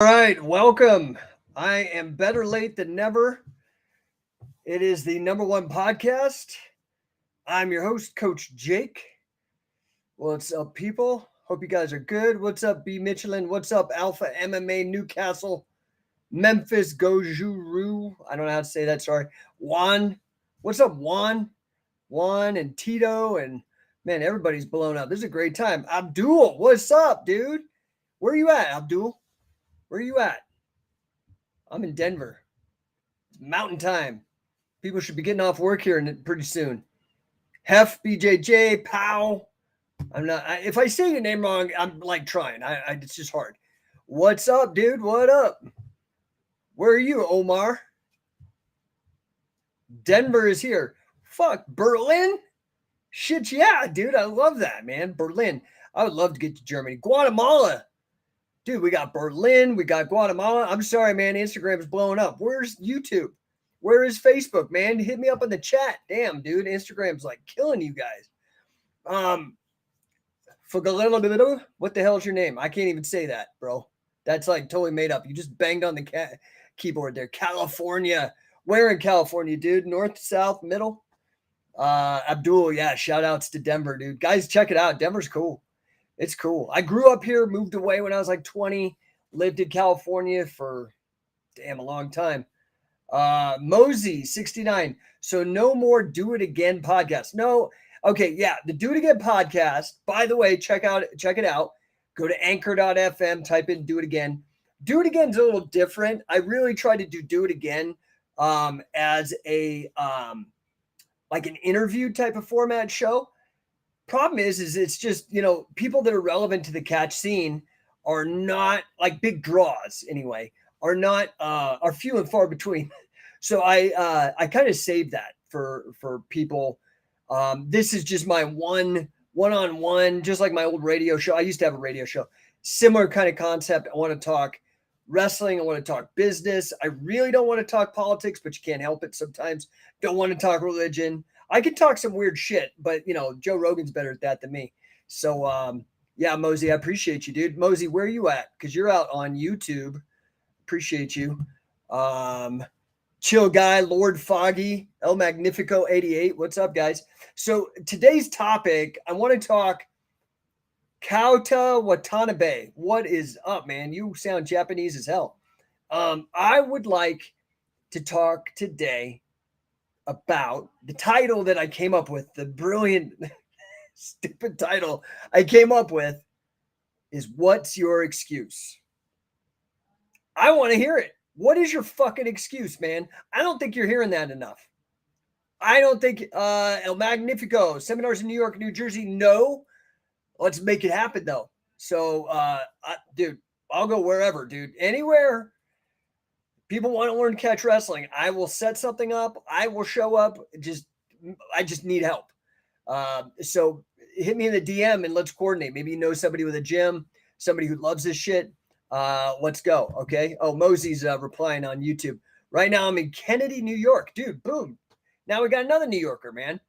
All right, welcome. I am better late than never. It is the No1 podcast. I'm your host, Coach Jake. What's up, people? Hope you guys are good. What's up, B. Michelin? What's up, Alpha MMA Newcastle? Memphis Gojuru. I don't know how to say that. Sorry. Juan. What's up, Juan? Juan and Tito. And man, everybody's blown up. This is a great time. Abdul, what's up, dude? Where you at, Abdul? Where you at? I'm in Denver. It's mountain time. People should be getting off work here pretty soon. Hef, BJJ, Pow. If I say your name wrong, I'm like trying. It's just hard. What's up, dude? What up? Where are you, Omar? Denver is here. Fuck, Berlin? Shit, yeah, dude. I love that, man. Berlin. I would love to get to Germany. Guatemala. Dude, we got Berlin. We got Guatemala. I'm sorry, man. Instagram's blowing up. Where's YouTube? Where is Facebook, man? Hit me up in the chat. Damn, dude. Instagram's like killing you guys. What the hell is your name? I can't even say that, bro. That's like totally made up. You just banged on the keyboard there. California. Where in California, dude? North, south, middle? Abdul, yeah. Shout outs to Denver, dude. Guys, check it out. Denver's cool. It's cool. I grew up here, moved away when I was like 20, lived in California for a long time. Mosey 69. So no more Do It Again podcast. No. Okay. Yeah. The Do It Again podcast, by the way, check it out. Go to anchor.fm, type in Do It Again. Do It Again's a little different. I really try to Do It Again, as a, like an interview type of format show. Problem is it's just, people that are relevant to the catch scene are not like big draws anyway, are few and far between. So I kind of saved that for people. This is just my one-on-one, just like my old radio show. I used to have a radio show, similar kind of concept. I want to talk wrestling. I want to talk business. I really don't want to talk politics, but you can't help it sometimes. Don't want to talk religion. I can talk some weird shit, but Joe Rogan's better at that than me. So yeah, Mosey, I appreciate you, dude. Mosey, where are you at? Because you're out on YouTube. Appreciate you. Chill guy, Lord Foggy, El Magnifico 88. What's up, guys? So today's topic, I want to talk Kauta Watanabe. What is up, man? You sound Japanese as hell. I would like to talk today about the title that I came up with, the brilliant, stupid title I came up with is What's Your Excuse? I want to hear it. What is your fucking excuse, man? I don't think you're hearing that enough. I don't think El Magnifico, seminars in New York, New Jersey, no. Let's make it happen, though. So, dude, I'll go wherever, dude. Anywhere people want to learn catch wrestling, I will set something up. I will show up. I just need help. So hit me in the DM and let's coordinate. Maybe you know somebody with a gym, somebody who loves this shit. Let's go. Okay. Oh, Mosey's replying on YouTube. Right now I'm in Kennedy, New York. Dude, boom. Now we got another New Yorker, man.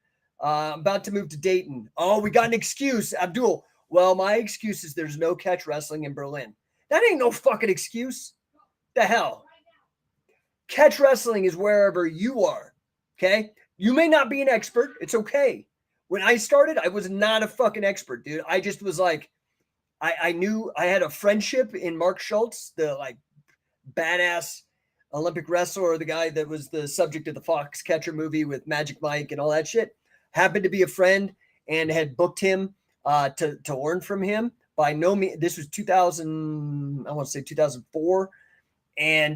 I'm about to move to Dayton. Oh, we got an excuse. Abdul. Well, my excuse is there's no catch wrestling in Berlin. That ain't no fucking excuse. The hell? Catch wrestling is wherever you are. Okay. You may not be an expert. It's okay. When I started, I was not a fucking expert, dude. I just was like, I knew I had a friendship in Mark Schultz, the like badass Olympic wrestler, the guy that was the subject of the Foxcatcher movie with Magic Mike and all that shit. Happened to be a friend and had booked him to learn from him. By no means, this was 2000, I want to say 2004. And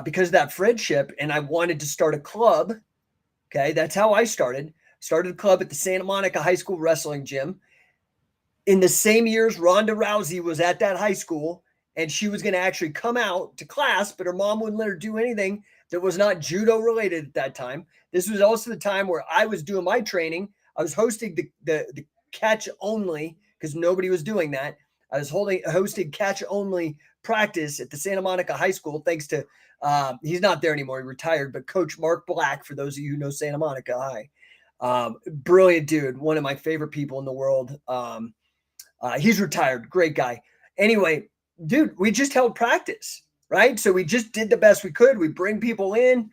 because of that friendship, and I wanted to start a club. Okay, that's how I started. Started a club at the Santa Monica High School Wrestling Gym. In the same years, Ronda Rousey was at that high school, and she was going to actually come out to class, but her mom wouldn't let her do anything that was not judo related at that time. This was also the time where I was doing my training. I was hosting the catch only because nobody was doing that. I was hosting catch only practice at the Santa Monica High School, thanks to he's not there anymore. He retired, but Coach Mark Black, for those of you who know Santa Monica High, brilliant dude, one of my favorite people in the world. He's retired, great guy. Anyway, dude, we just held practice, right? So we just did the best we could. We bring people in.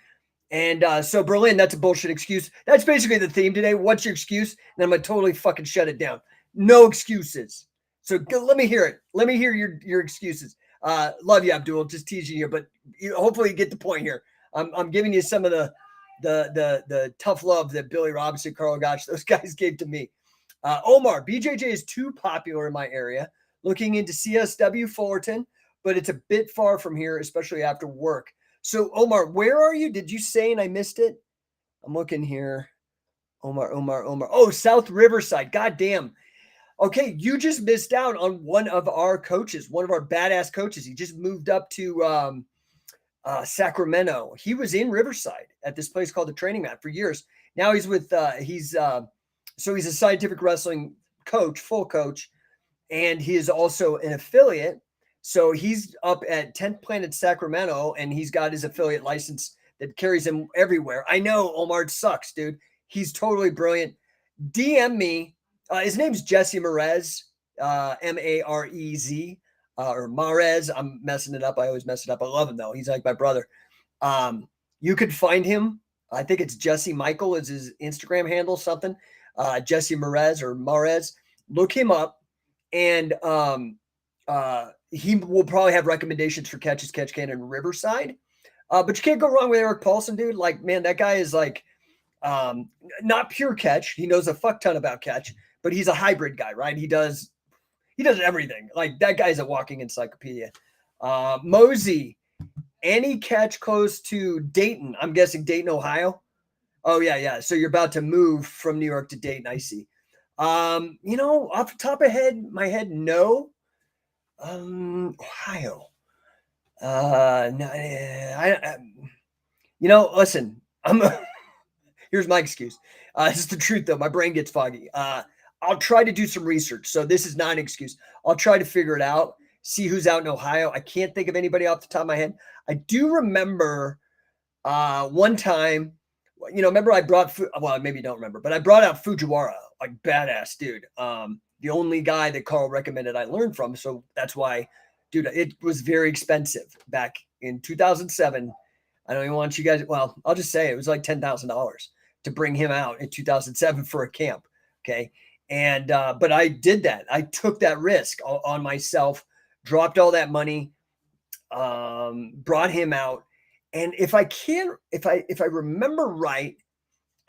And so Berlin, that's a bullshit excuse. That's basically the theme today. What's your excuse? And I'm gonna totally fucking shut it down. No excuses. So let me hear it. Let me hear your excuses. Love you, Abdul. Just teasing you, but hopefully you get the point here. I'm giving you some of the tough love that Billy Robinson, Carl Gotch, those guys gave to me. Omar, BJJ is too popular in my area. Looking into CSW Fullerton, but it's a bit far from here, especially after work. So, Omar, where are you? Did you say and I missed it? I'm looking here. Omar. Oh, South Riverside. God damn. Okay, you just missed out on one of our coaches, one of our badass coaches. He just moved up to Sacramento. He was in Riverside at this place called the Training Mat for years. Now he's with he's a scientific wrestling coach, full coach, and he is also an affiliate. So he's up at 10th Planet Sacramento, and he's got his affiliate license that carries him everywhere. I know, Omar, it sucks, dude. He's totally brilliant. DM me. His name's Jesse Marez, Marez, or Marez. I'm messing it up. I always mess it up. I love him, though. He's like my brother. You could find him. I think it's Jesse Michael is his Instagram handle, something. Jesse Marez or Marez. Look him up, and he will probably have recommendations for catches, catch can, and Riverside. But you can't go wrong with Eric Paulson, dude. Like, man, that guy is like not pure catch. He knows a fuck ton about catch, but he's a hybrid guy, right? He does everything. Like, that guy's a walking encyclopedia. Mosey, any catch close to Dayton? I'm guessing Dayton, Ohio. Oh yeah. So you're about to move from New York to Dayton. I see. Off the top of my head, no. Ohio. No, listen, here's my excuse. This is the truth though. My brain gets foggy. I'll try to do some research. So this is not an excuse. I'll try to figure it out, see who's out in Ohio. I can't think of anybody off the top of my head. I do remember, one time, remember I brought, maybe you don't remember, but I brought out Fujiwara, like badass dude. The only guy that Carl recommended I learned from. So that's why, dude, it was very expensive back in 2007. I don't even want you guys, well, I'll just say it was like $10,000 to bring him out in 2007 for a camp. Okay. And, but I did that. I took that risk on myself, dropped all that money, brought him out. And if I remember right,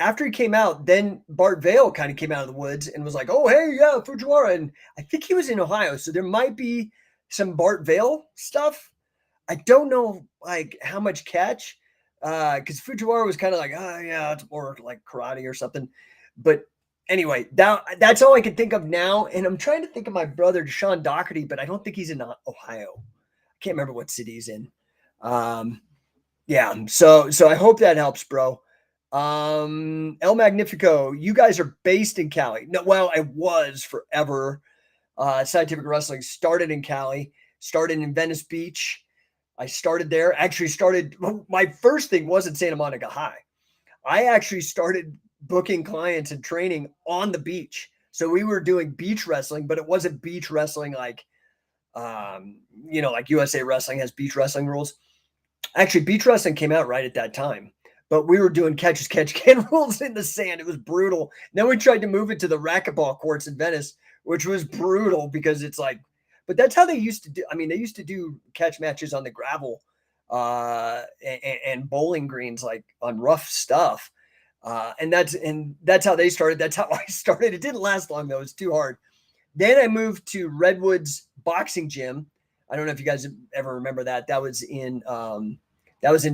after he came out, then Bart Vale kind of came out of the woods and was like, oh, hey, yeah, Fujiwara. And I think he was in Ohio. So there might be some Bart Vale stuff. I don't know, like, how much catch, because Fujiwara was kind of like, oh, yeah, it's more like karate or something. But anyway, that's all I can think of now. And I'm trying to think of my brother, Deshaun Doherty, but I don't think he's in Ohio. I can't remember what city he's in. Yeah, so I hope that helps, bro. El Magnifico, you guys are based in Cali. No, well, I was forever. Scientific Wrestling started in Cali, started in Venice Beach. I started there. My first thing wasn't Santa Monica High. I actually started booking clients and training on the beach. So we were doing beach wrestling, but it wasn't beach wrestling like USA Wrestling has beach wrestling rules. Actually, beach wrestling came out right at that time. But we were doing catch can rules in the sand. It was brutal. Then we tried to move it to the racquetball courts in Venice, which was brutal because it's like, but that's how they used to do. I mean, they used to do catch matches on the gravel and bowling greens, like on rough stuff. And that's how they started. That's how I started. It didn't last long though. It was too hard. Then I moved to Redwood's boxing gym. I don't know if you guys ever remember that. That was in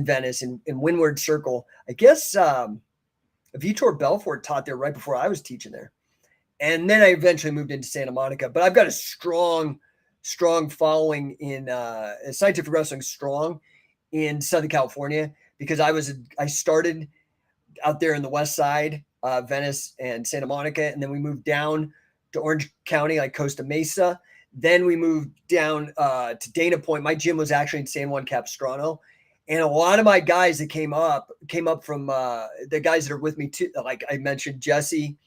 Venice in Windward Circle. I guess Vitor Belfort taught there right before I was teaching there. And then I eventually moved into Santa Monica. But I've got a strong following in Scientific Wrestling strong in Southern California because I started out there in the West Side, Venice and Santa Monica. And then we moved down to Orange County, like Costa Mesa. Then we moved down to Dana Point. My gym was actually in San Juan Capistrano. And a lot of my guys that came up from the guys that are with me too. Like I mentioned, Jesse,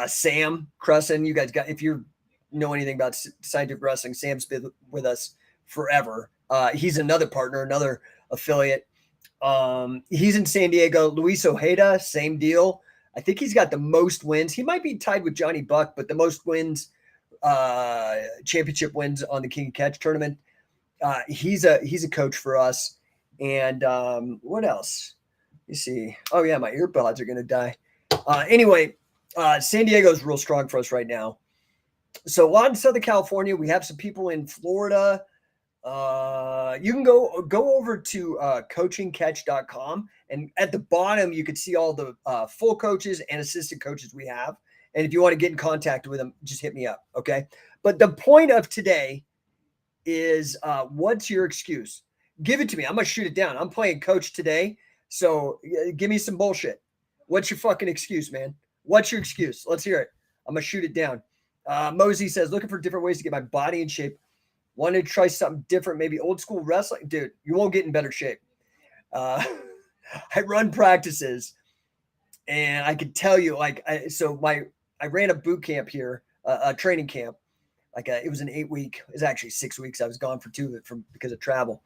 Sam Crescent. You guys if you know anything about Scientific Wrestling, Sam's been with us forever. He's another partner, another affiliate. He's in San Diego. Luis Ojeda, same deal. I think he's got the most wins. He might be tied with Johnny Buck, but the most wins, championship wins on the King of Catch tournament. He's a coach for us. And what else? You see. Oh yeah, my earbuds are gonna die. Anyway, San Diego's real strong for us right now. So a lot in Southern California. We have some people in Florida. You can go over to coachingcatch.com, and at the bottom you can see all the full coaches and assistant coaches we have. And if you want to get in contact with them, just hit me up. Okay. But the point of today is what's your excuse? Give it to me. I'm gonna shoot it down. I'm playing coach today, so give me some bullshit. What's your fucking excuse, man? What's your excuse? Let's hear it. I'm gonna shoot it down. Mosey says, looking for different ways to get my body in shape. Wanted to try something different, maybe old school wrestling. Dude, you won't get in better shape. I run practices, and I could tell you, like, I ran a boot camp here, a training camp. It was an 8-week. It was actually 6 weeks. I was gone for 2 of it because of travel.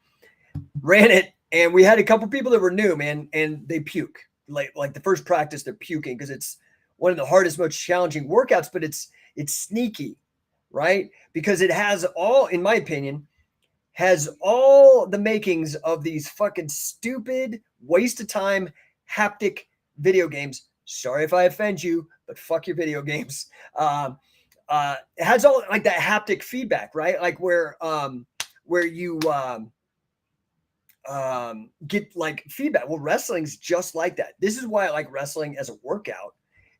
Ran it, and we had a couple people that were new, man, and they puke. Like the first practice, they're puking because it's one of the hardest, most challenging workouts, but it's sneaky, right? Because it has all, in my opinion, has all the makings of these fucking stupid waste of time haptic video games. Sorry if I offend you, but fuck your video games. It has all like that haptic feedback, right? Like where you get like feedback. Well, wrestling's just like that. This is why I like wrestling as a workout,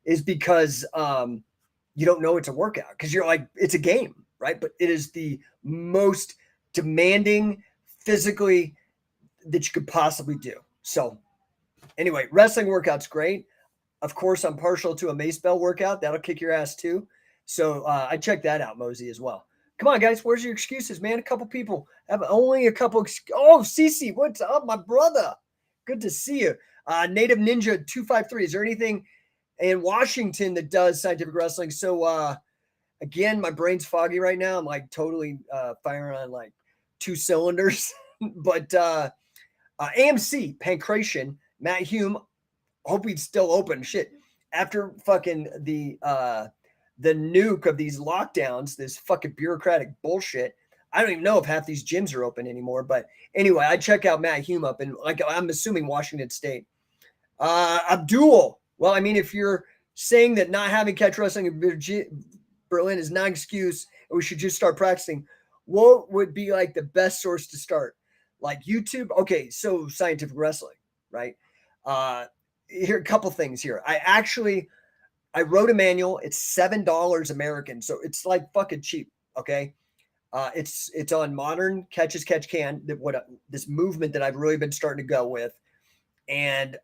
is because you don't know it's a workout because you're like, it's a game, right? But it is the most demanding physically that you could possibly do. So anyway, wrestling workout's great. Of course, I'm partial to a mace bell workout. That'll kick your ass too. So I checked that out, Mosey, as well. Come on, guys. Where's your excuses, man? A couple people have only a couple. Oh, Cece, what's up, my brother? Good to see you. Native Ninja 253. Is there anything in Washington that does scientific wrestling? So again, my brain's foggy right now. I'm like totally firing on like 2 cylinders. But AMC, Pancration, Matt Hume, hope he's still open. Shit. After fucking the nuke of these lockdowns, this fucking bureaucratic bullshit, I don't even know if half these gyms are open anymore. But anyway, I check out Matt Hume up in, like, I'm assuming Washington State. Abdul. Well, I mean, if you're saying that not having catch wrestling in Berlin is not an excuse, and we should just start practicing, what would be like the best source to start? Like YouTube? Okay, so scientific wrestling, right? Here, a couple things here. I wrote a manual. It's $7 American, so it's like fucking cheap. Okay, it's on Modern Catch as Catch Can. This movement that I've really been starting to go with, and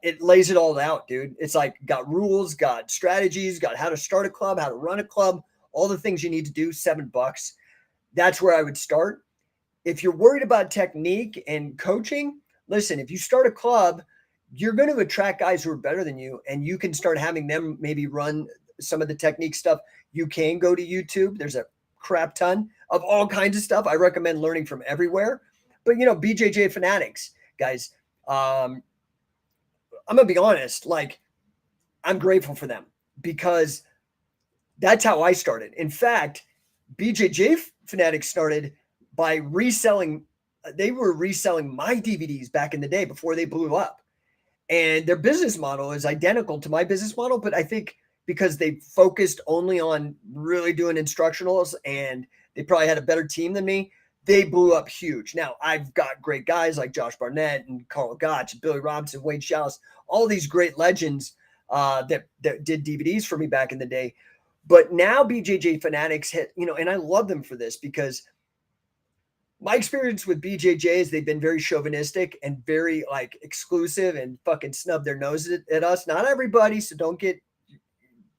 it lays it all out, dude. It's like got rules, got strategies, got how to start a club, how to run a club, all the things you need to do. $7. That's where I would start. If you're worried about technique and coaching, listen. If you start a club, you're going to attract guys who are better than you, and you can start having them maybe run some of the technique stuff. You can go to YouTube. There's a crap ton of all kinds of stuff. I recommend learning from everywhere. But, BJJ Fanatics, guys, I'm going to be honest. Like, I'm grateful for them because that's how I started. In fact, BJJ Fanatics started by reselling. They were reselling my DVDs back in the day before they blew up. And their business model is identical to my business model, but I think because they focused only on really doing instructionals and they probably had a better team than me, they blew up huge. Now, I've got great guys like Josh Barnett and Carl Gotch, Billy Robinson, Wayne Chalice, all these great legends that did DVDs for me back in the day. But now BJJ Fanatics hit, and I love them for this because my experience with BJJ is they've been very chauvinistic and very like exclusive and fucking snub their noses at us. Not everybody, so don't get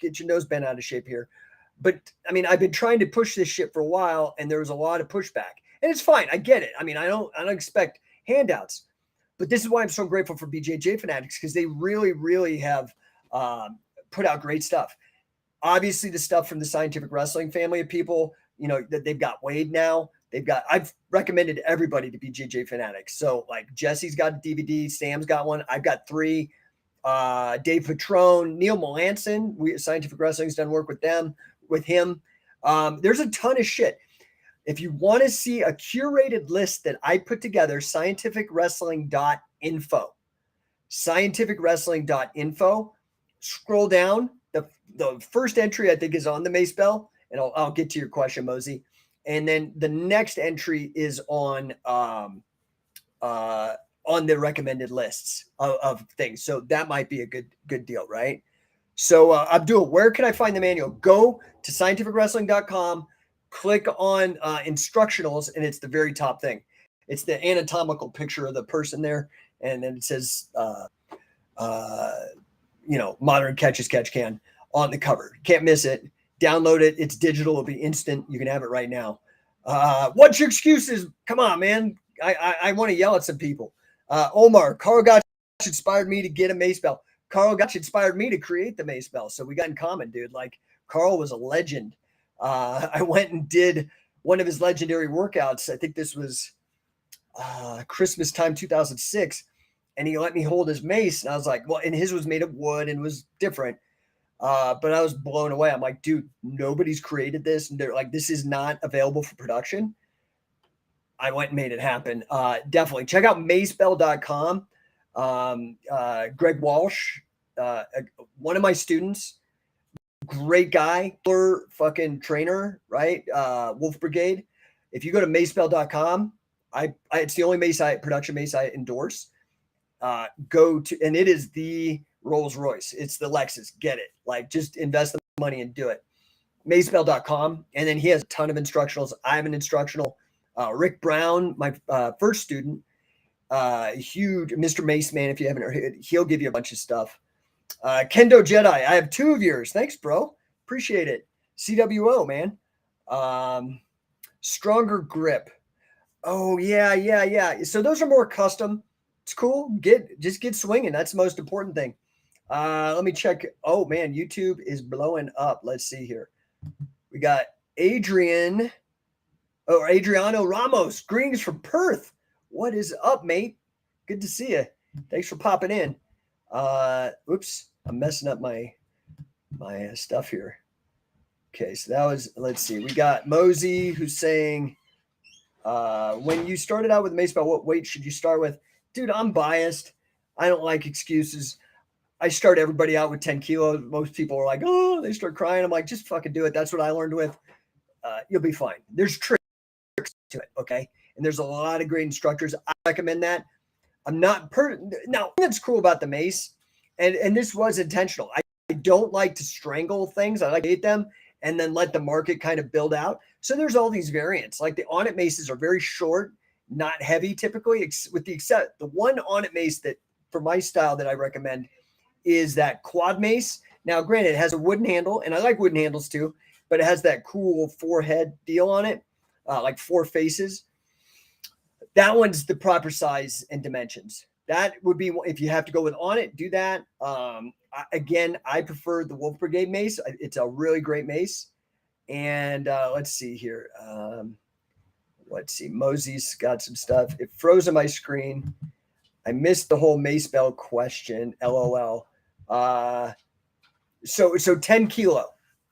your nose bent out of shape here. But I mean, I've been trying to push this shit for a while, and there was a lot of pushback, and it's fine. I get it. I mean, I don't expect handouts, but this is why I'm so grateful for BJJ Fanatics because they really, really have put out great stuff. Obviously, the stuff from the Scientific Wrestling family of people, that they've got Wade now. I've recommended everybody to be JJ fanatics. So like Jesse's got a DVD, Sam's got one. I've got 3. Dave Patrone, Neil Melanson, Scientific Wrestling's done work with him. There's a ton of shit. If you want to see a curated list that I put together, scientificwrestling.info. Scientificwrestling.info. Scroll down. The first entry I think is on the Mace Bell, and I'll get to your question, Mosey. And then the next entry is on the recommended lists of things. So that might be a good deal, right? So Abdul, where can I find the manual? Go to scientificwrestling.com, click on instructionals, and it's the very top thing. It's the anatomical picture of the person there, and then it says, modern catch as catch can on the cover. Can't miss it. Download it. It's digital. It'll be instant. You can have it right now. What's your excuses? Come on, man. I want to yell at some people. Omar, Carl Gotch inspired me to get a Mace Bell. Carl Gotch inspired me to create the Mace Bell. So we got in common, dude. Like, Carl was a legend. I went and did one of his legendary workouts. I think this was Christmas time, 2006. And he let me hold his mace. And I was like, well, and his was made of wood and was different. But I was blown away. I'm like, dude, nobody's created this. And they're like, this is not available for production. I went and made it happen. Definitely check out macebell.com. Greg Walsh, one of my students, great guy, fucking trainer, right? Wolf Brigade. If you go to macebell.com, it's the only production mace I endorse. Go to, and it is the Rolls Royce. It's the Lexus. Get it. Like, just invest the money and do it. Macebell.com. And then he has a ton of instructionals. I'm an instructional. Rick Brown, my first student, huge Mr. Mace man. If you haven't heard, he'll give you a bunch of stuff. Kendo Jedi, I have 2 of yours. Thanks, bro. Appreciate it. CWO, man. Stronger Grip. Oh, yeah. So those are more custom. It's cool. Just get swinging. That's the most important thing. Let me check. Oh, man, YouTube is blowing up. Let's see here. We got Adriano Ramos. Greetings from Perth. What is up, mate? Good to see you. Thanks for popping in. Oops, I'm messing up my stuff here. Okay, so that was, let's see. We got Mosey who's saying, when you started out with Mace Bell, what weight should you start with? Dude, I'm biased. I don't like excuses. I start everybody out with 10 kilos. Most people are like, oh, they start crying. I'm like, just fucking do it. That's what I learned with. You'll be fine. There's tricks to it, okay? And there's a lot of great instructors. I recommend that. I'm not now. That's cool about the mace, and this was intentional. I don't like to strangle things. I like to eat them and then let the market kind of build out. So there's all these variants. Like the Onnit maces are very short, not heavy typically, with the one Onnit mace that for my style that I recommend is that quad mace. Now, granted, it has a wooden handle, and I like wooden handles too, but it has that cool 4-head deal on it, like 4 faces. That one's the proper size and dimensions. That would be, if you have to go with Onnit, do that. Again, I prefer the Wolf Brigade mace. It's a really great mace. And let's see here. Let's see. Mosey's got some stuff. It froze on my screen. I missed the whole Mace Bell question. LOL. So 10 kilo,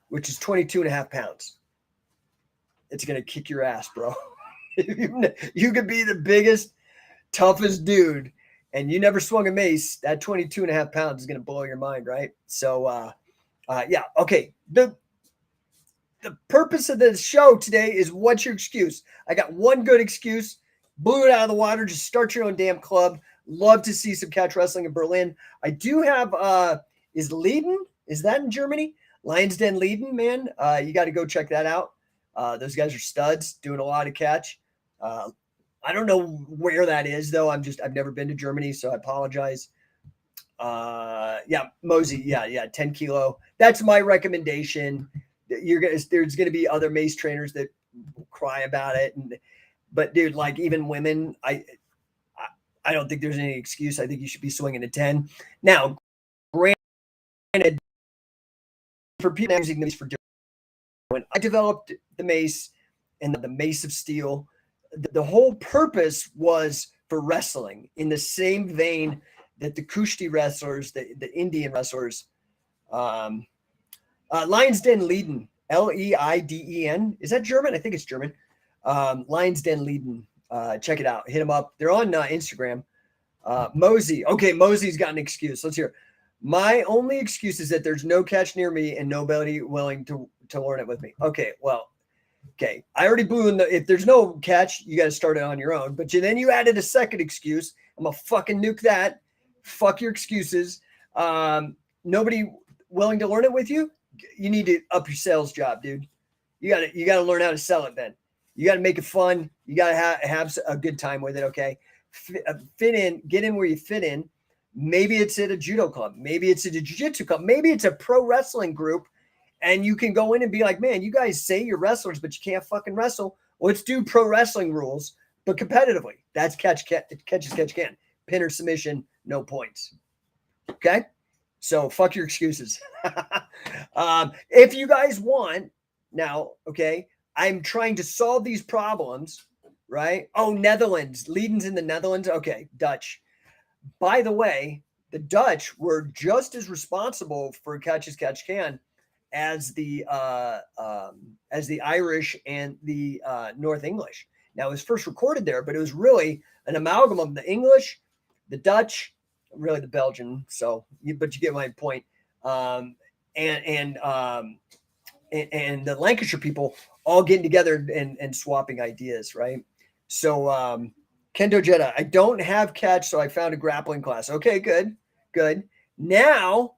which is 22.5 pounds. It's going to kick your ass, bro. You could be the biggest, toughest dude, and you never swung a mace. That 22.5 pounds is going to blow your mind, right? So, yeah. Okay. The purpose of the show today is, what's your excuse? I got one good excuse. Blew it out of the water. Just start your own damn club. Love to see some catch wrestling in Berlin. I do have, is Leiden? Is that in Germany? Lions Den Leiden, man. You got to go check that out. Those guys are studs, doing a lot of catch. I don't know where that is though. I've never been to Germany, so I apologize. Yeah, Mosey. Yeah. 10 kilo. That's my recommendation. There's going to be other mace trainers that cry about it. But dude, like even women, I don't think there's any excuse. I think you should be swinging a 10. Now, granted, for people using the mace for different, when I developed the mace and the mace of steel, the whole purpose was for wrestling, in the same vein that the Kushti wrestlers, the Indian wrestlers, Lions Den Leiden, Leiden. Is that German? I think it's German. Lions Den Leiden. Check it out. Hit them up. They're on Instagram. Mosey. Okay, Mosey's got an excuse. Let's hear it. My only excuse is that there's no catch near me and nobody willing to learn it with me. Okay, well, okay. I already blew in if there's no catch, you got to start it on your own. But then you added a second excuse. I'm going to fucking nuke that. Fuck your excuses. Nobody willing to learn it with you? You need to up your sales job, dude. You got to learn how to sell it then. You got to make it fun. You got to have a good time with it, okay? Fit in, get in where you fit in. Maybe it's at a judo club. Maybe it's at a jiu-jitsu club. Maybe it's a pro wrestling group, and you can go in and be like, man, you guys say you're wrestlers, but you can't fucking wrestle. Let's do pro wrestling rules, but competitively. That's catch as catch can. Pin or submission, no points. Okay? So fuck your excuses. If you guys want, now, okay, I'm trying to solve these problems, right? Oh, Netherlands. Leiden's in the Netherlands. Okay, Dutch. By the way, the Dutch were just as responsible for catch as catch can as the Irish and the North English. Now, it was first recorded there, but it was really an amalgam of the English, the Dutch, really the Belgian. So, but you get my point. And the Lancashire people all getting together and swapping ideas, right? So, Kendo Jetta, I don't have catch, so I found a grappling class. Okay, good. Now,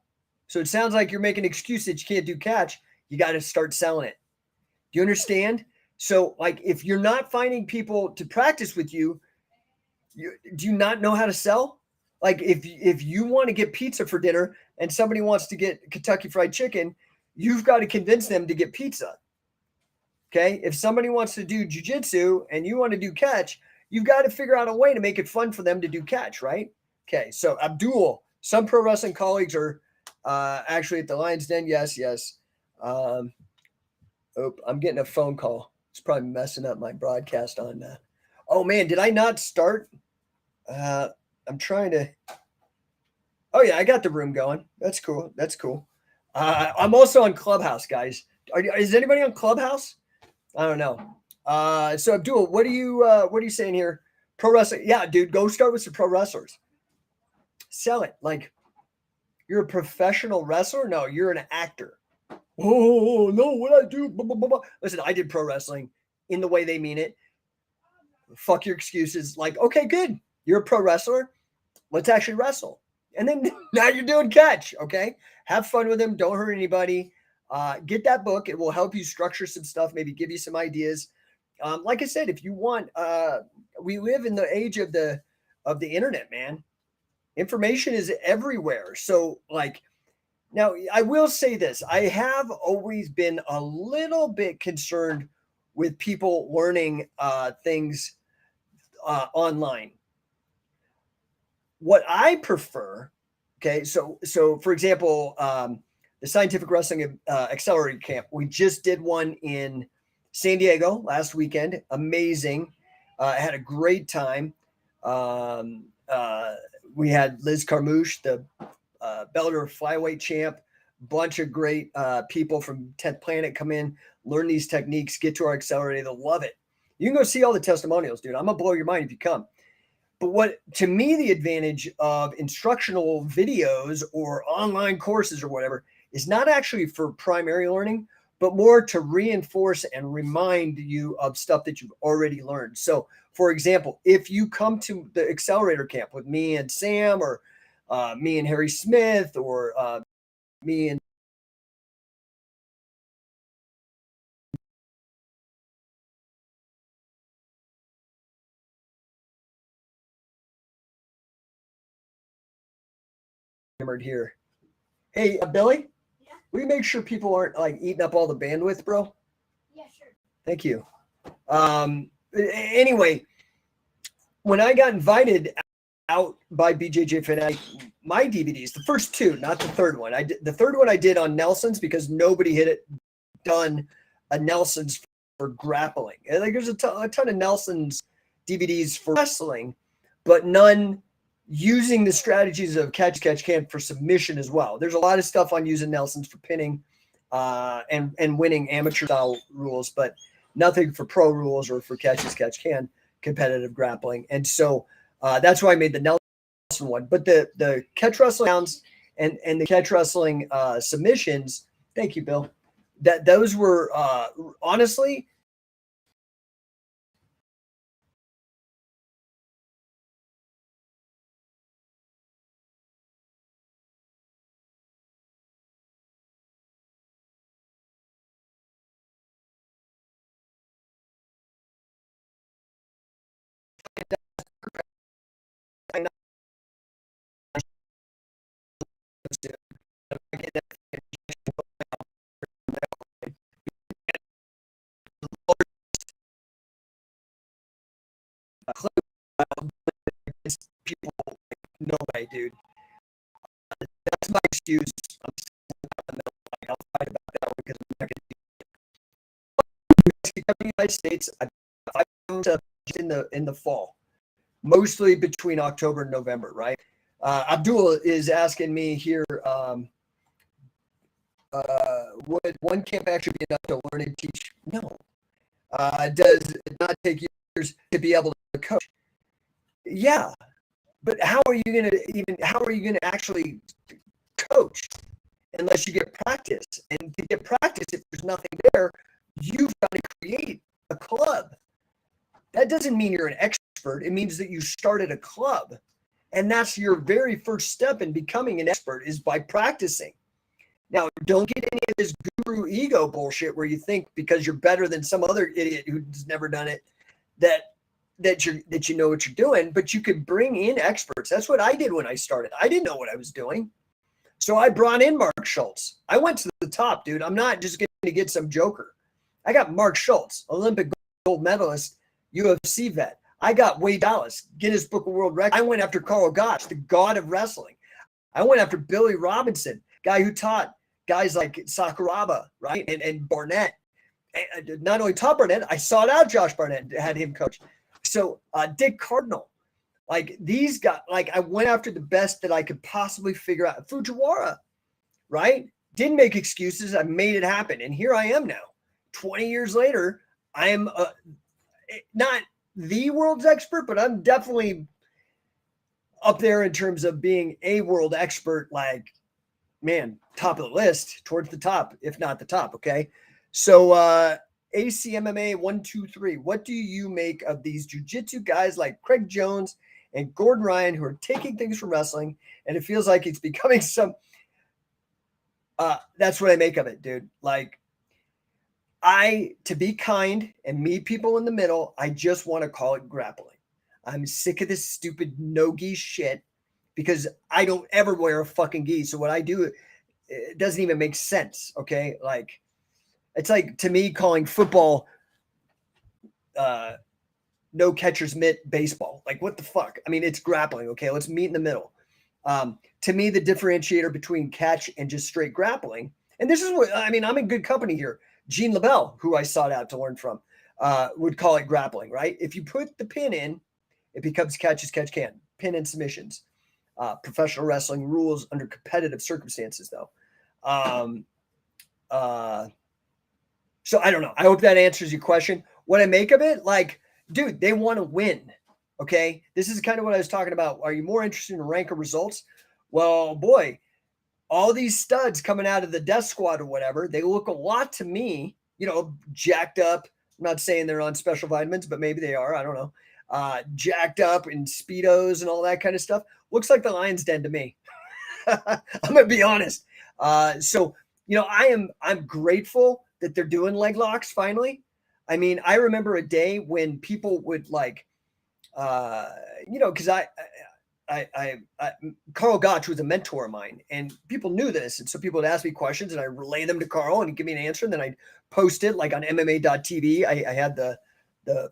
so it sounds like you're making an excuse that you can't do catch. You got to start selling it. Do you understand? So, like, if you're not finding people to practice with you, do you not know how to sell? Like, if you want to get pizza for dinner and somebody wants to get Kentucky Fried Chicken, you've got to convince them to get pizza. Okay? If somebody wants to do jiu-jitsu and you want to do catch, you've got to figure out a way to make it fun for them to do catch, right? Okay, so Abdul, some pro wrestling colleagues are actually at the Lions Den. Yes. I'm getting a phone call. It's probably messing up my broadcast on that. Oh, man, did I not start? I'm trying to. Oh, yeah, I got the room going. That's cool. I'm also on Clubhouse, guys. Is anybody on Clubhouse? I don't know. So Abdul, what are you saying here? Pro wrestling. Yeah, dude, go start with some pro wrestlers. Sell it. Like, you're a professional wrestler? No, you're an actor. Oh, no, what I do? Blah, blah, blah, blah. Listen, I did pro wrestling in the way they mean it. Fuck your excuses. Like, okay, good. You're a pro wrestler. Let's actually wrestle. And then now you're doing catch, okay? Have fun with them. Don't hurt anybody. Get that book. It will help you structure some stuff, maybe give you some ideas. Like I said, if you want, we live in the age of the internet, man. Information is everywhere. So, like, now I will say this: I have always been a little bit concerned with people learning things online. What I prefer, okay, so for example, the Scientific Wrestling Accelerator Camp, we just did one in San Diego last weekend. Amazing. I had a great time. We had Liz Carmouche, the Bellator flyweight champ, bunch of great people from 10th Planet come in, learn these techniques, get to our accelerator. They'll love it. You can go see all the testimonials, dude. I'm going to blow your mind if you come. But what, to me, the advantage of instructional videos or online courses or whatever is not actually for primary learning, but more to reinforce and remind you of stuff that you've already learned. So, for example, if you come to the accelerator camp with me and Sam, or me and Harry Smith, or me and here. Hey, Billy? Yeah? Will you make sure people aren't like eating up all the bandwidth, bro? Yeah, sure. Thank you. Anyway, when I got invited out by BJJ Fanatic, my DVDs, the first two, not the third one. The third one I did on Nelson's because nobody had done a Nelson's for grappling. And like there's a ton of Nelson's DVDs for wrestling, but none using the strategies of catch can for submission as well. There's a lot of stuff on using Nelson's for pinning and winning amateur style rules, but nothing for pro rules or for catch can competitive grappling. And so that's why I made the Nelson one. But the catch wrestling rounds and the catch wrestling submissions, thank you, Bill. That those were honestly people no way, dude. That's my excuse. I'll fight about that one because I'm not going to the United States. I in the fall, mostly between October and November, right? Abdul is asking me here, would one camp actually be enough to learn and teach? No. Does it not take years to be able to coach? Yeah, but how are you gonna actually coach unless you get practice? And to get practice, if there's nothing there, you've got to create a club. That doesn't mean you're an expert. It means that you started a club. And that's your very first step in becoming an expert is by practicing. Now, don't get any of this guru ego bullshit where you think because you're better than some other idiot who's never done it that you know what you're doing, but you could bring in experts. That's what I did when I started. I didn't know what I was doing. So I brought in Mark Schultz. I went to the top, dude. I'm not just going to get some joker. I got Mark Schultz, Olympic gold medalist, UFC vet. I got Wade Dallas, Guinness Book of World Records. I went after Carl Gotch, the god of wrestling. I went after Billy Robinson, guy who taught guys like Sakuraba, right? And Barnett. And not only taught Barnett, I sought out Josh Barnett and had him coach. So Dick Cardinal, like these guys, like I went after the best that I could possibly figure out. Fujiwara, right? Didn't make excuses. I made it happen. And here I am now. 20 years later, I am not the world's expert, but I'm definitely up there in terms of being a world expert, like, man, top of the list, towards the top, if not the top, okay? So ACMMA 123, what do you make of these jiu-jitsu guys like Craig Jones and Gordon Ryan who are taking things from wrestling, and it feels like it's becoming some that's what I make of it, dude. Like, to be kind and meet people in the middle, I just want to call it grappling. I'm sick of this stupid no-gi shit because I don't ever wear a fucking gi. So what I do, it doesn't even make sense, okay? Like, it's like, to me, calling football no catcher's mitt baseball. Like, what the fuck? I mean, it's grappling, okay? Let's meet in the middle. To me, the differentiator between catch and just straight grappling, and this is what, I mean, I'm in good company here. Gene LaBelle, who I sought out to learn from, would call it grappling, right? If you put the pin in, it becomes catch as catch can. Pin and submissions. Professional wrestling rules under competitive circumstances, though. So I don't know. I hope that answers your question. What I make of it, like, dude, they want to win. Okay. This is kind of what I was talking about. Are you more interested in rank of results? Well, boy, all these studs coming out of the death squad or whatever, they look a lot to me, jacked up. I'm not saying they're on special vitamins, but maybe they are. I don't know. Jacked up in Speedos and all that kind of stuff. Looks like the Lion's Den to me. I'm going to be honest. So, I'm grateful that they're doing leg locks finally. I mean, I remember a day when people would like, because Carl Gotch was a mentor of mine, and people knew this, and so people would ask me questions, and I relay them to Carl, and he'd give me an answer, and then I'd post it like on MMA.tv. I had the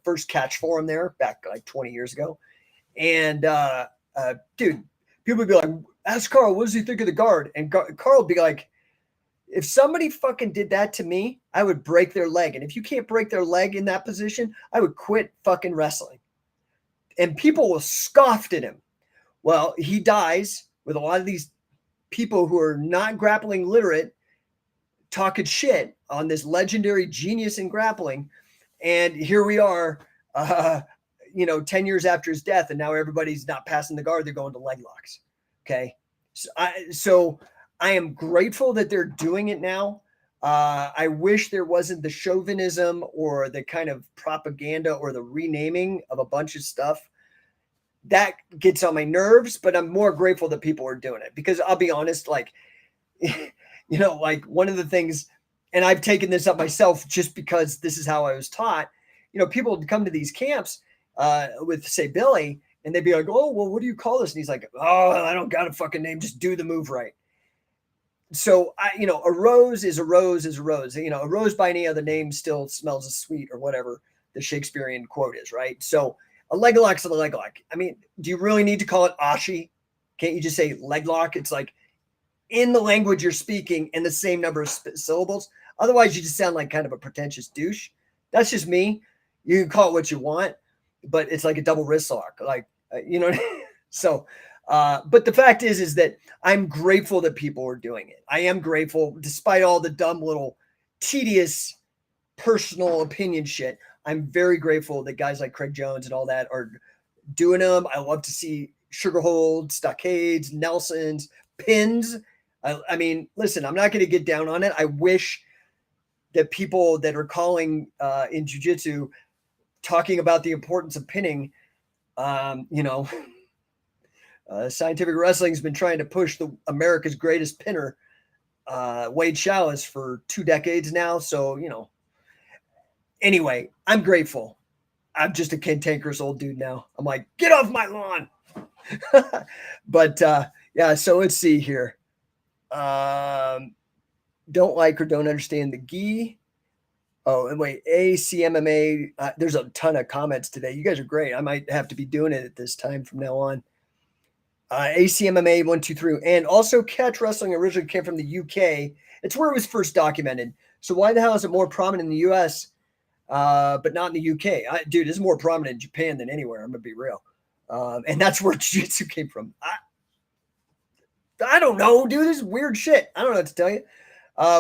first catch forum there back like 20 years ago, and dude, people would be like, "Ask Carl, what does he think of the guard?" And Carl would be like, If somebody fucking did that to me, I would break their leg. And if you can't break their leg in that position, I would quit fucking wrestling. And people will scoff at him. Well, he dies with a lot of these people who are not grappling literate talking shit on this legendary genius in grappling. And here we are, 10 years after his death, and now everybody's not passing the guard. They're going to leg locks. Okay. So I am grateful that they're doing it now. I wish there wasn't the chauvinism or the kind of propaganda or the renaming of a bunch of stuff. That gets on my nerves, but I'm more grateful that people are doing it, because I'll be honest, like, like one of the things, and I've taken this up myself just because this is how I was taught, people would come to these camps with, say, Billy, and they'd be like, oh, well, what do you call this? And he's like, oh, I don't got a fucking name. Just do the move right. So, a rose is a rose is a rose. A rose by any other name still smells as sweet, or whatever the Shakespearean quote is, right? So a leg lock's a leg lock. I mean, do you really need to call it ashi? Can't you just say leg lock? It's like in the language you're speaking in the same number of syllables. Otherwise, you just sound like kind of a pretentious douche. That's just me. You can call it what you want, but it's like a double wrist lock. Like, So, but the fact is that I'm grateful that people are doing it. I am grateful, despite all the dumb little tedious personal opinion shit. I'm very grateful that guys like Craig Jones and all that are doing them. I love to see Sugarhold, Stockades, Nelsons, pins. I mean, listen, I'm not going to get down on it. I wish that people that are calling in jiu-jitsu, talking about the importance of pinning, Scientific Wrestling's been trying to push the America's greatest pinner, Wade Chalice, for 2 decades now. So, anyway, I'm grateful. I'm just a cantankerous old dude now. I'm like, get off my lawn. But yeah, so let's see here. Don't like or don't understand the gi. Oh, and wait, ACMMA. There's a ton of comments today. You guys are great. I might have to be doing it at this time from now on. ACMMA 123, and also catch wrestling originally came from the UK. It's where it was first documented. So why the hell is it more prominent in the US, but not in the UK? Dude, it's more prominent in Japan than anywhere. I'm gonna be real, and that's where jiu-jitsu came from. I don't know, dude. This is weird shit. I don't know what to tell you.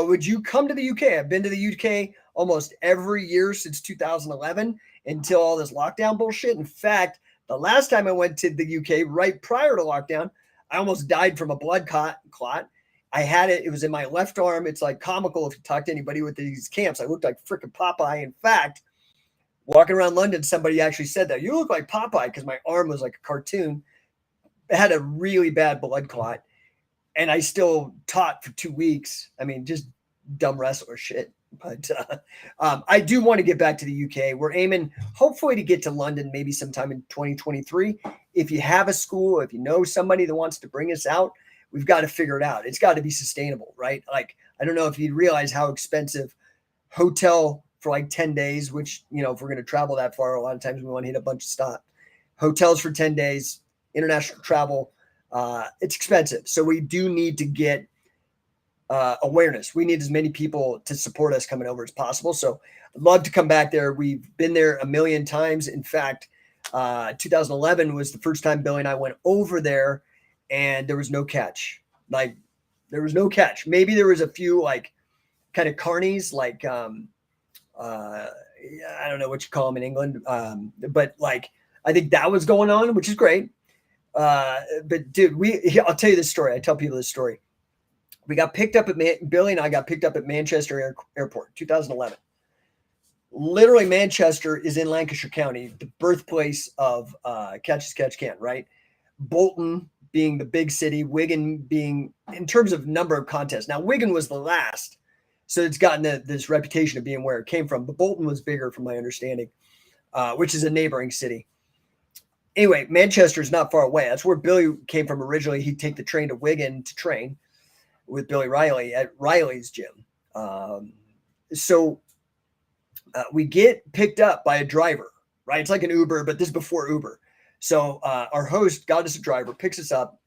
Would you come to the UK? I've been to the UK almost every year since 2011 until all this lockdown bullshit. In fact, the last time I went to the UK, right prior to lockdown, I almost died from a blood clot. I had it. It was in my left arm. It's like comical if you talk to anybody with these camps. I looked like freaking Popeye. In fact, walking around London, somebody actually said that. You look like Popeye, because my arm was like a cartoon. It had a really bad blood clot. And I still taught for 2 weeks. I mean, just dumb wrestler shit. But I do want to get back to the UK. We're aiming, hopefully, to get to London maybe sometime in 2023. If you have a school, if you know somebody that wants to bring us out, we've got to figure it out. It's got to be sustainable, right? Like, I don't know if you realize how expensive hotel for like 10 days, which, if we're going to travel that far, a lot of times we want to hit a bunch of stops. Hotels for 10 days, international travel, it's expensive. So we do need to get awareness. We need as many people to support us coming over as possible. So I'd love to come back there. We've been there a million times. In fact, 2011 was the first time Billy and I went over there, and there was no catch. Like, there was no catch. Maybe there was a few like kind of carnies, like I don't know what you call them in England, but like I think that was going on, which is great. But dude, I'll tell you this story. I tell people this story. We got picked up at Billy and I got picked up at Manchester Airport, 2011. Literally, Manchester is in Lancashire County, the birthplace of Catch as Catch Can, right? Bolton being the big city, Wigan being, in terms of number of contests. Now, Wigan was the last, so it's gotten this reputation of being where it came from. But Bolton was bigger, from my understanding, which is a neighboring city. Anyway, Manchester is not far away. That's where Billy came from originally. He'd take the train to Wigan to train with Billy Riley at Riley's gym. So we get picked up by a driver, right? It's like an Uber, but this is before Uber. So our host got us a driver, picks us up.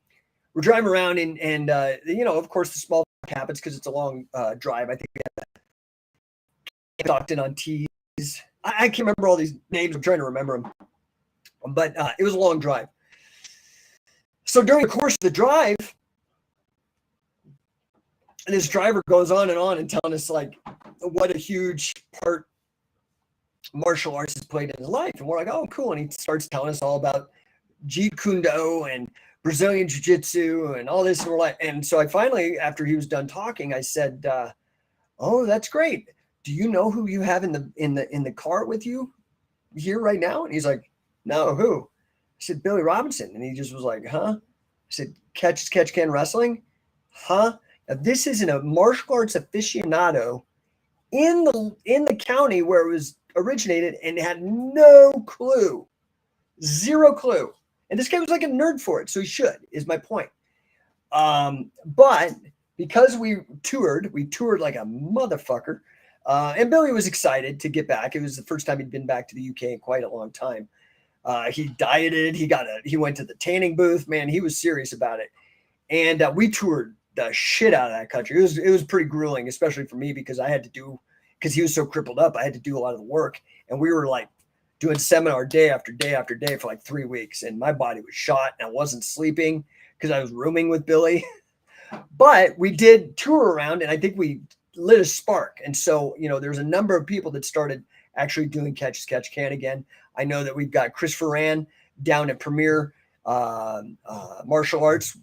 We're driving around and of course, the small happens because it's a long drive. I think we had Stockton on T's. I can't remember all these names. I'm trying to remember them. But it was a long drive. So during the course of the drive, this driver goes on and telling us like what a huge part martial arts has played in his life. And we're like, oh, cool. And he starts telling us all about Jeet Kune Do and Brazilian Jiu-Jitsu and all this. And we're like, and so I finally, after he was done talking, I said, oh, that's great. Do you know who you have in the car with you here right now? And he's like, no, who? I said, Billy Robinson. And he just was like, huh? I said, catch can wrestling? Huh? Now, this isn't a martial arts aficionado in the county where it was originated and had no clue, zero clue. And this guy was like a nerd for it, so he should, is my point. But because we toured like a motherfucker, and Billy was excited to get back. It was the first time he'd been back to the UK in quite a long time. He dieted. He went to the tanning booth. Man, he was serious about it. And we toured the shit out of that country. It was pretty grueling, especially for me because he was so crippled up. I had to do a lot of the work, and we were like doing seminar day after day after day for like 3 weeks, and my body was shot, and I wasn't sleeping because I was rooming with Billy. But we did tour around, and I think we lit a spark. And so, there's a number of people that started actually doing catch as catch can again. I know that we've got Chris Ferran down at Premier Martial Arts,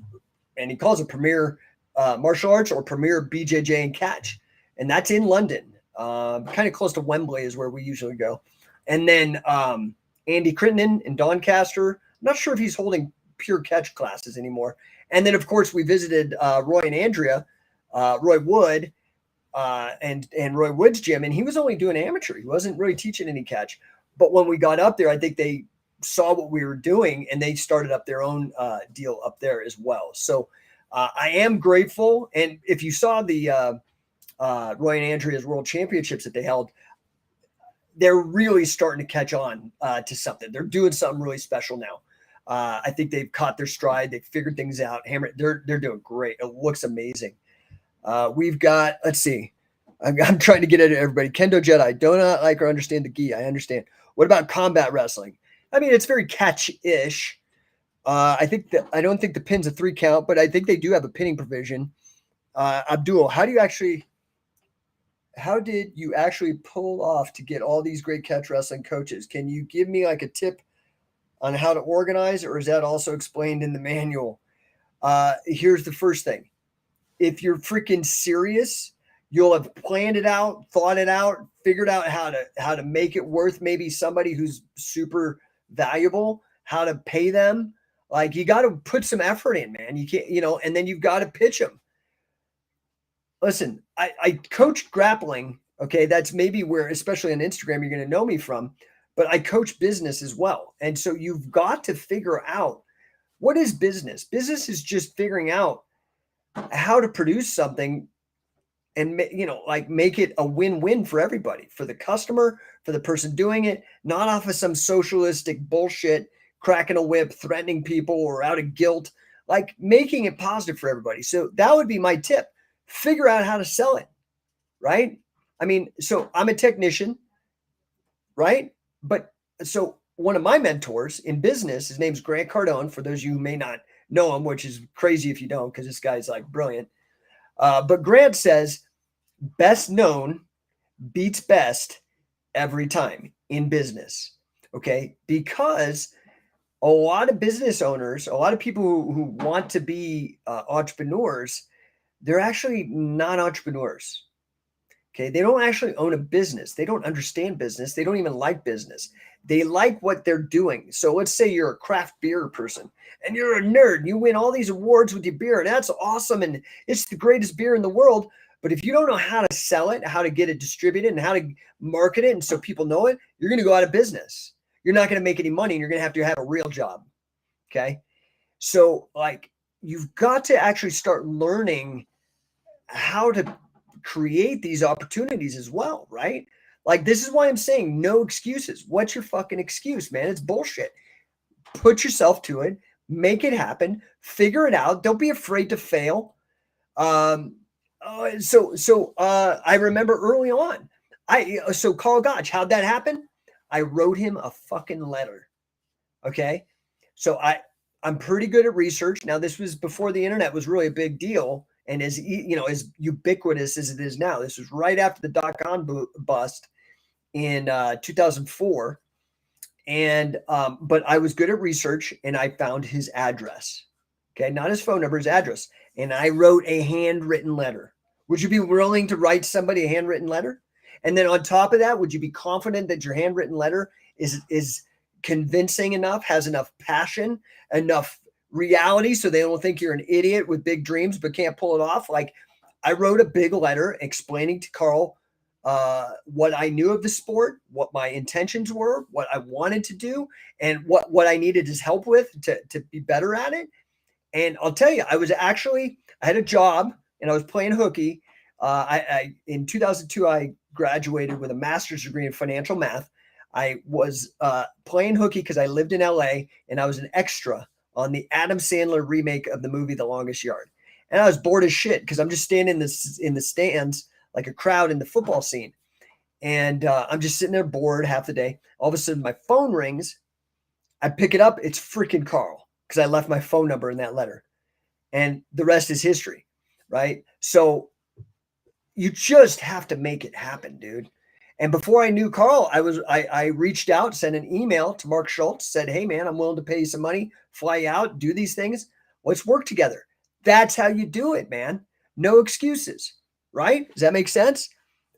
and he calls it Premier Martial Arts or Premier BJJ and Catch. And that's in London, kind of close to Wembley is where we usually go. And then Andy Crittenden in Doncaster. I'm not sure if he's holding pure catch classes anymore. And then, of course, we visited Roy and Andrea, Roy Wood, and Roy Wood's gym, and he was only doing amateur. He wasn't really teaching any catch. But when we got up there, I think they saw what we were doing, and they started up their own deal up there as well. So I am grateful. And if you saw the Roy and Andrea's World Championships that they held, they're really starting to catch on to something. They're doing something really special now. I think they've caught their stride. They've figured things out. They're doing great. It looks amazing. We've got, let's see. I'm trying to get at everybody. Kendo Jedi, do not like or understand the gi. I understand. What about combat wrestling? I mean, it's very catch-ish. I don't think the pin's a 3 count, but I think they do have a pinning provision. Abdul, how did you actually pull off to get all these great catch wrestling coaches? Can you give me like a tip on how to organize, or is that also explained in the manual? Here's the first thing. If you're freaking serious, you'll have planned it out, thought it out, figured out how to make it worth maybe somebody who's super valuable, how to pay them. Like, you got to put some effort in, man. You can't, and then you've got to pitch them. Listen, I coach grappling. Okay. That's maybe where, especially on Instagram, you're going to know me from, but I coach business as well. And so you've got to figure out, what is business? Business is just figuring out how to produce something and, make it a win-win for everybody, for the customer, for the person doing it, not off of some socialistic bullshit, cracking a whip, threatening people, or out of guilt, like making it positive for everybody. So that would be my tip. Figure out how to sell it, right? I mean, so I'm a technician, right? But so one of my mentors in business, his name's Grant Cardone, for those of you who may not know him, which is crazy if you don't, because this guy's like brilliant. But Grant says, best known beats best every time in business. Okay. Because a lot of business owners, a lot of people who want to be entrepreneurs, they're actually not entrepreneurs. Okay. They don't actually own a business. They don't understand business. They don't even like business. They like what they're doing. So let's say you're a craft beer person and you're a nerd and you win all these awards with your beer, and that's awesome. And it's the greatest beer in the world. But if you don't know how to sell it, how to get it distributed, and how to market it, and so people know it, you're going to go out of business. You're not going to make any money, and you're going to have a real job. Okay. So like, you've got to actually start learning how to create these opportunities as well, right? Like, this is why I'm saying no excuses. What's your fucking excuse, man? It's bullshit. Put yourself to it, make it happen, figure it out. Don't be afraid to fail. I remember early on, so Carl Gotch, how'd that happen? I wrote him a fucking letter. Okay. So I'm pretty good at research. Now, this was before the internet was really a big deal and as ubiquitous as it is now. This was right after the dot-com bust in 2004. And but I was good at research and I found his address. Okay, not his phone number, his address. And I wrote a handwritten letter. Would you be willing to write somebody a handwritten letter? And then on top of that, would you be confident that your handwritten letter is convincing enough, has enough passion, enough reality so they don't think you're an idiot with big dreams but can't pull it off? Like, I wrote a big letter explaining to Carl what I knew of the sport, what my intentions were, what I wanted to do, and what I needed his help with to be better at it. And I'll tell you, I had a job and I was playing hooky. I in 2002 I graduated with a master's degree in financial math. I was playing hooky because I lived in LA and I was an extra on the Adam Sandler remake of the movie The Longest Yard. And I was bored as shit because I'm just standing in the stands like a crowd in the football scene. And I'm just sitting there bored half the day. All of a sudden, my phone rings. I pick it up. It's freaking Carl because I left my phone number in that letter. And the rest is history, right? So you just have to make it happen, dude. And before I knew Carl, I reached out, sent an email to Mark Schultz, said, "Hey man, I'm willing to pay you some money, fly you out, do these things. Let's work together." That's how you do it, man. No excuses, right? Does that make sense?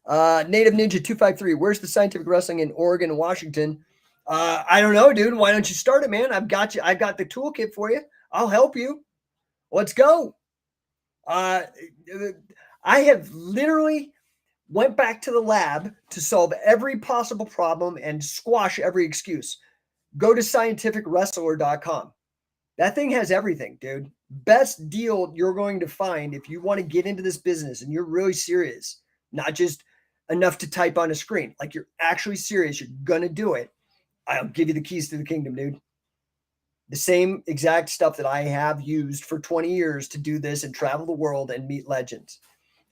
Native Ninja 253, where's the scientific wrestling in Oregon and Washington? I don't know, dude. Why don't you start it, man? I've got you. I've got the toolkit for you. I'll help you. Let's go. Uh, I have literally went back to the lab to solve every possible problem and squash every excuse. Go to scientificwrestler.com. That thing has everything, dude. Best deal you're going to find if you want to get into this business and you're really serious, not just enough to type on a screen. Like, you're actually serious, you're going to do it. I'll give you the keys to the kingdom, dude. The same exact stuff that I have used for 20 years to do this and travel the world and meet legends.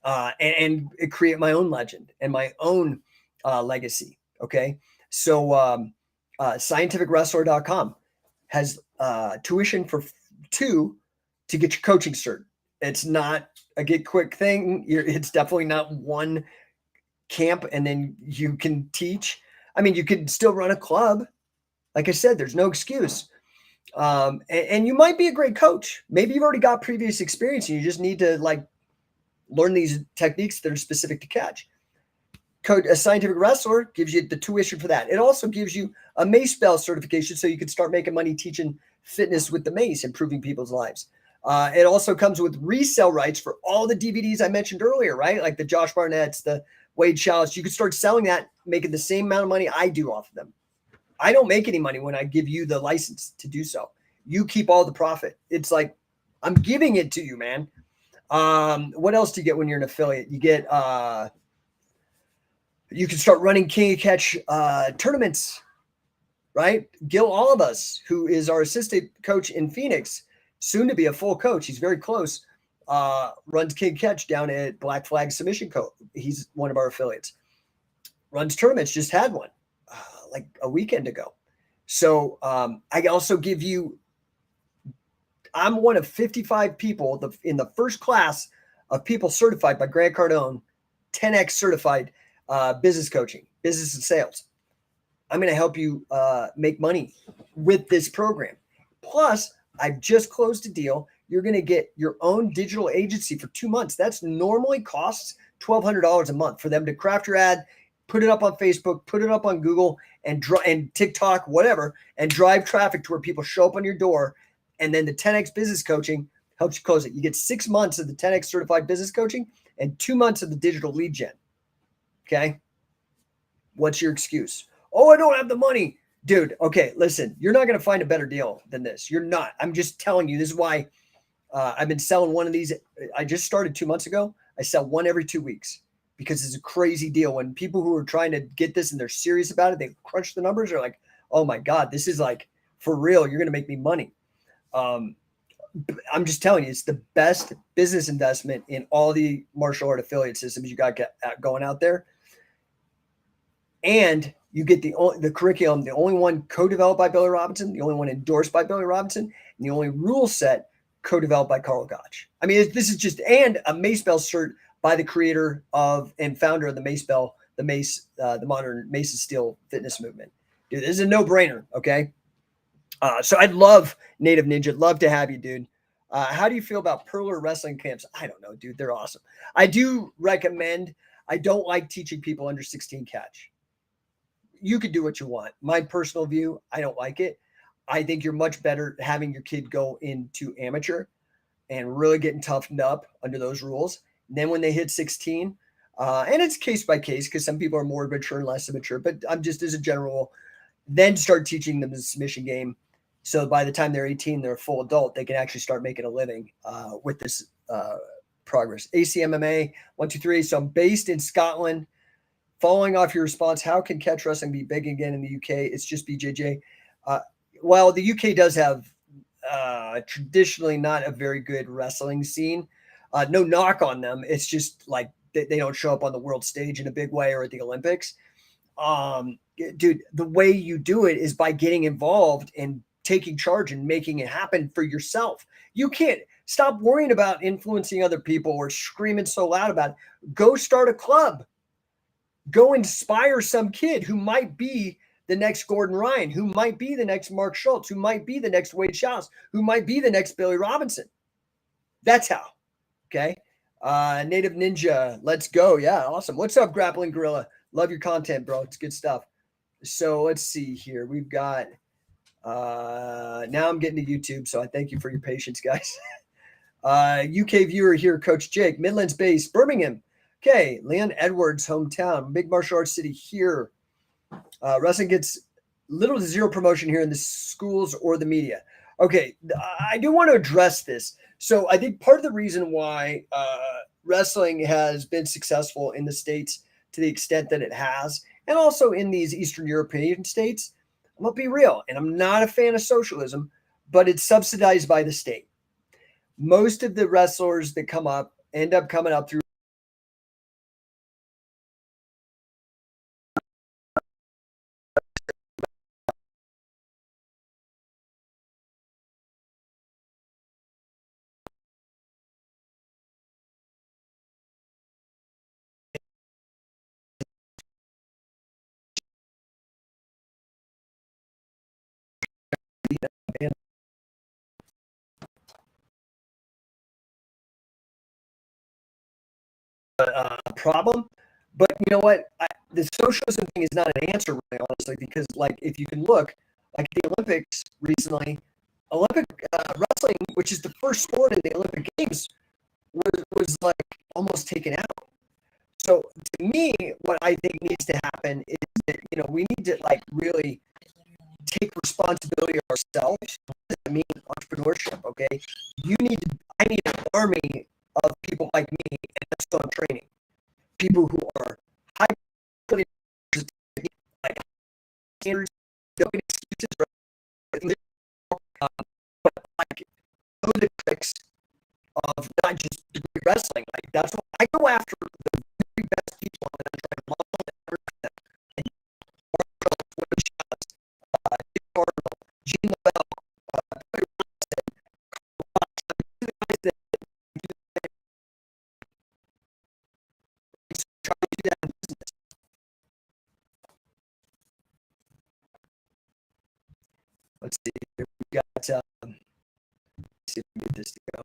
And create my own legend and my own legacy. Okay. So scientificwrestler.com has tuition for 2 to get your coaching cert. It's not a get quick thing. It's definitely not one camp and then you can teach. I mean, you could still run a club. Like I said, there's no excuse. And you might be a great coach. Maybe you've already got previous experience and you just need to learn these techniques that are specific to catch. A Scientific Wrestler gives you the tuition for that. It also gives you a mace bell certification so you can start making money teaching fitness with the mace, improving people's lives. It also comes with resale rights for all the DVDs I mentioned earlier, right? Like the Josh Barnett's, the Wade Chalice. You could start selling that, making the same amount of money I do off of them. I don't make any money when I give you the license to do so. You keep all the profit. It's like I'm giving it to you, man. What else do you get when you're an affiliate? You get you can start running King of Catch tournaments, right? Gil Olivas, who is our assistant coach in Phoenix, soon to be a full coach. He's very close. Runs King of Catch down at Black Flag Submission Co. He's one of our affiliates. Runs tournaments. Just had one like a weekend ago. So I also give you. I'm one of 55 people in the first class of people certified by Grant Cardone, 10X certified business coaching, business and sales. I'm going to help you make money with this program. Plus, I've just closed a deal. You're going to get your own digital agency for 2 months. That's normally costs $1,200 a month for them to craft your ad, put it up on Facebook, put it up on Google and TikTok, whatever, and drive traffic to where people show up on your door. And then the 10X business coaching helps you close it. You get 6 months of the 10X certified business coaching and 2 months of the digital lead gen. Okay. What's your excuse? Oh, I don't have the money. Dude, okay, listen, you're not going to find a better deal than this. You're not. I'm just telling you, this is why I've been selling one of these. I just started 2 months ago. I sell one every 2 weeks because it's a crazy deal. When people who are trying to get this and they're serious about it, they crunch the numbers. They're like, oh my God, this is like for real. You're going to make me money. I'm just telling you, it's the best business investment in all the martial art affiliate systems you got going out there. And you get the curriculum, the only one co-developed by Billy Robinson, the only one endorsed by Billy Robinson, and the only rule set co-developed by Carl Gotch. I mean, this is just, and a Mace Bell cert by the creator of and founder of the Mace Bell, the modern Mace of Steel fitness movement. Dude, this is a no-brainer, okay? So I'd love Native Ninja, love to have you, dude. How do you feel about Perler wrestling camps? I don't know, dude. They're awesome. I do recommend, I don't like teaching people under 16 catch. You could do what you want. My personal view, I don't like it. I think you're much better having your kid go into amateur and really getting toughened up under those rules. And then when they hit 16, and it's case by case because some people are more mature and less immature, but I'm just as a general, then start teaching them the submission game. So by the time they're 18, they're a full adult. They can actually start making a living with this progress. ACMMA 123. So I'm based in Scotland. Following off your response, how can catch wrestling be big again in the UK? It's just BJJ. Well, the UK does have traditionally not a very good wrestling scene. No knock on them. It's just like they don't show up on the world stage in a big way or at the Olympics. Dude, the way you do it is by getting involved and taking charge and making it happen for yourself. You can't stop worrying about influencing other people or screaming so loud about it. Go start a club. Go inspire some kid who might be the next Gordon Ryan, who might be the next Mark Schultz, who might be the next Wade Schaus, who might be the next Billy Robinson. That's how. Okay. Native Ninja, let's go. Yeah, awesome. What's up, Grappling Gorilla? Love your content, bro. It's good stuff. So let's see here. We've got now I'm getting to YouTube, so I thank you for your patience, guys. UK viewer here, Coach Jake, Midlands base, Birmingham. Okay, Leon Edwards' hometown, big martial arts city here. Wrestling gets little to zero promotion here in the schools or the media. Okay, I do want to address this. So I think part of the reason why wrestling has been successful in the States to the extent that it has, and also in these Eastern European states, I'm going to be real, and I'm not a fan of socialism, but it's subsidized by the state. Most of the wrestlers that come up end up coming up through problem. But you know what? The socialism thing is not an answer, really, honestly, because like if you can look, like the Olympics recently, Olympic wrestling, which is the first sport in the Olympic Games, was like almost taken out. So to me, what I think needs to happen is that we need to like really take responsibility ourselves. What does that mean? Entrepreneurship. Okay, I need an army of people like me, and that's what I'm training. People who are high quality, like standards, no excuses, right? But like know the tricks of not just degree wrestling. Like that's what I go after the very best people and I try to model them. And Gene LaBelle, try to do that in business. Let's see. Here we got. Let's see if we can get this to go.